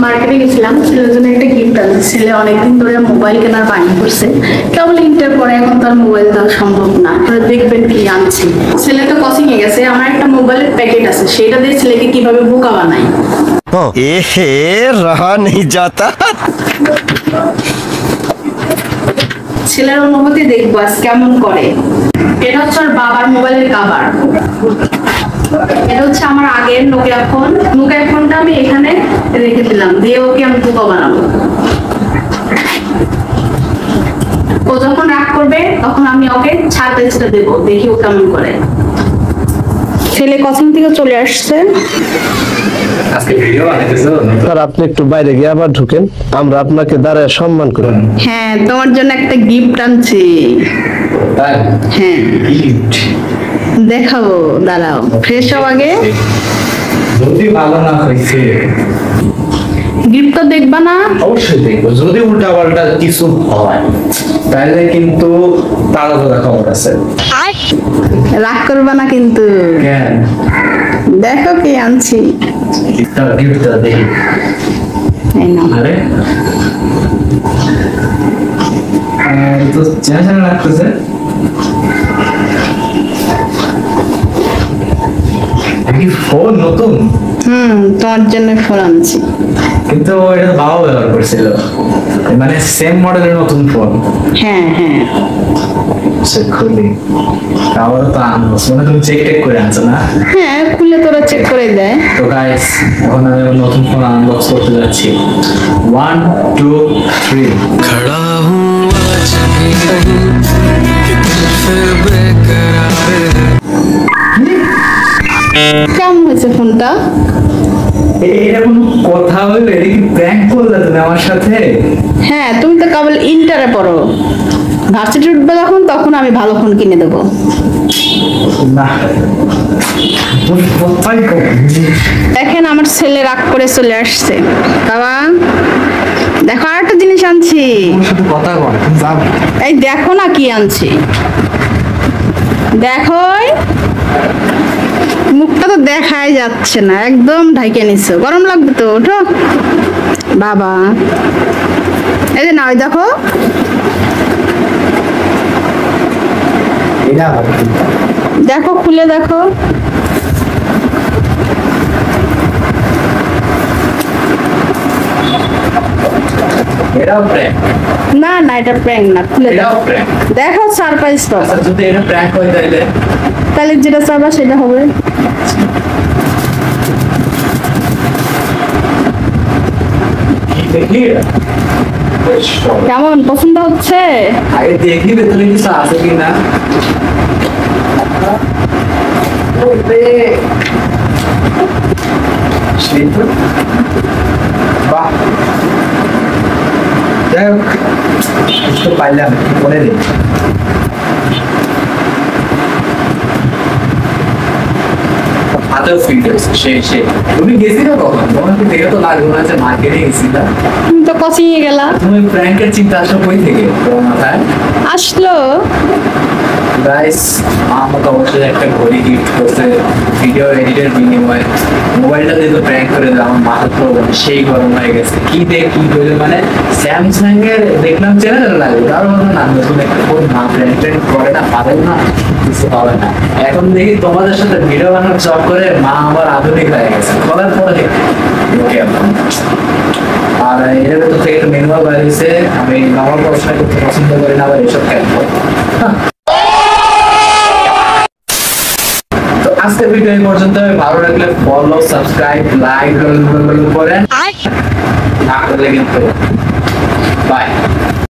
মার্কেটে গেছিলাম, ছেলের জন্য একটা গিফট আনছি। ছেলে অনেকদিন ধরে মোবাইল কেনার বায়না করছে, কেবল ইন্টার পরে এখন তার মোবাইল দেওয়া সম্ভব না। আপনারা দেখবেন কি আনছি। ছেলে তো কোচিং এ গেছে, আমার একটা মোবাইলের প্যাকেট আছে, সেটা দিয়ে ছেলেকে কিভাবে বোকা বানাই। এহে রহা নেই যাতা। ছেলের অনুভূতি দেখবো আজ কেমন করে। এটা হচ্ছে ওর বাবার মোবাইলের কভার। এটা হচ্ছে আমার আগের নোকিয়া ফোন। নোকিয়া ফোনটা আমি এখানে রেখে দিলাম, দিয়ে ওকে আমি বোকা বানাবো। ও যখন রাগ করবে তখন আমি ওকে ছাড় টেস্টটা দেবো, দেখি ও কেমন করে। ছেলে কোচিং থেকে চলে আসছে। আজকে ভিডিও বানাইতেছো? স্যার আপনি একটু বাইরে গিয়ে আবার ঢুকেন, আমরা আপনাকে দাঁড়ায় সম্মান করব। হ্যাঁ, তোমার জন্য একটা গিফট আনছি। তাই? হ্যাঁ, গিফট দেখাবো, দাঁড়াও, ফ্রেশ হও আগে। যদি ভালো না হয়েছে গিফট তো দেখবা না? অবশ্যই দেখবো। যদি উল্টা পাল্টা কিছু হয় তাহলে কিন্তু তারা তারা খবর আছে। রাগ করবা না কিন্তু। কেন? দেখো কি আনছি। গিফটটা দেখি। এই নাও। আরে তো চেনা চেনা লাগতেছে। ফোন নতুন? তোমার জন্য ফোন আনছি। কিন্তু এটা তো বাবা ব্যবহার করছিল, মানে সেম মডেলের নতুন ফোন। হ্যাঁ হ্যাঁ, সে খুলি আবার তো আনবো, মানে তুমি চেক টেক করে আনছো না? হ্যাঁ, খুলে তোরা চেক করে দেয়। তো গাইস এখন আমি আমার নতুন ফোন আনবক্স করতে যাচ্ছি। 1 2 3। खड़ा हूँ आज भी नहीं कि दिल फिर बेकरार है। কেমন হয়েছে ফোনটা? এটা কোনো কথা হইলো? এটা কি প্র্যাঙ্ক করলে তুমি আমার সাথে? হ্যাঁ, তুমি তো কেবল ইন্টারে পড়ো, ভার্সিটি উঠবে যখন তখন আমি ভালো ফোন কিনে দেবো। না তুমি কোথায় কম? দেখেন আমার ছেলে রাগ করে চলে আসছে। বাবা দেখো, আর একটা জিনিস আনছি। তোমার সাথে কথা বল, তুমি যাও। এই দেখো না কি আনছি, দেখো। মুখটা তো দেখাই যাচ্ছে না, একদম ঢাইকে নিছো। গরম লাগবে তো, ওঠো বাবা। এই যে না, ওই দেখো। এটা আবার কি? দেখো, খুলে দেখো। এটাও প্র্যাঙ্ক? না না, এটা প্র্যাঙ্ক না, খুলে এটাও দেখো। প্র্যাঙ্ক? দেখো সারপ্রাইজ তো। আচ্ছা যদি এটা প্র্যাঙ্ক হয় তাহলে? তাহলে যেটা চাবা সেটা হবে। কি দেখি? কেমন পছন্দ হচ্ছে? আগে দেখি ভেতরে কিছু আছে কিনা। সেই তো। বাহ, যাই হোক কিছু তো পাইলাম, কি করে দিই। হাতেও ফিট হয়েছে সেই। তুমি গেছিলে কখন? তোমার কি দেখে তো লাগলো না যে মার্কেটে গেছিলা। তুমি তো কোচিং এ গেলা। তুমি প্র্যাঙ্কের চিন্তা আসলো কই থেকে তোমার মাথায়? আসলো। গাইস আমাকে অবশ্যই একটা ঘড়ি গিফট করছে ভিডিও এডিটের বিনিময়ে। মোবাইলটা দিয়ে তো প্র্যাঙ্ক করে দিলাম, আমার মাথা তো সেই গরম হয়ে গেছে। কি দেখ কি করে, মানে স্যামসাং এর দেখলাম চেনা চেনা লাগলো, তার মধ্যে না নতুন একটা ফোন না প্র্যাঙ্ক ট্র্যাঙ্ক করে না, পাবেন না, কিছু পাবে না। এখন দেখি তোমাদের সাথে ভিডিও বানানোর চক করে মা আবার আধুনিক হয়ে গেছে, করার পরে দেখি আর এর ভেতর থেকে একটা মেনুয়াল বাড়িয়েছে। আমি নর্মাল পড়াশোনা করতে পছন্দ করি না, আবার এসব কেন। আজকের ভিডিও এই পর্যন্ত। ভালো লাগলে ফলো, সাবস্ক্রাইব, লাইক করেন, না করলে কিন্তু বাই।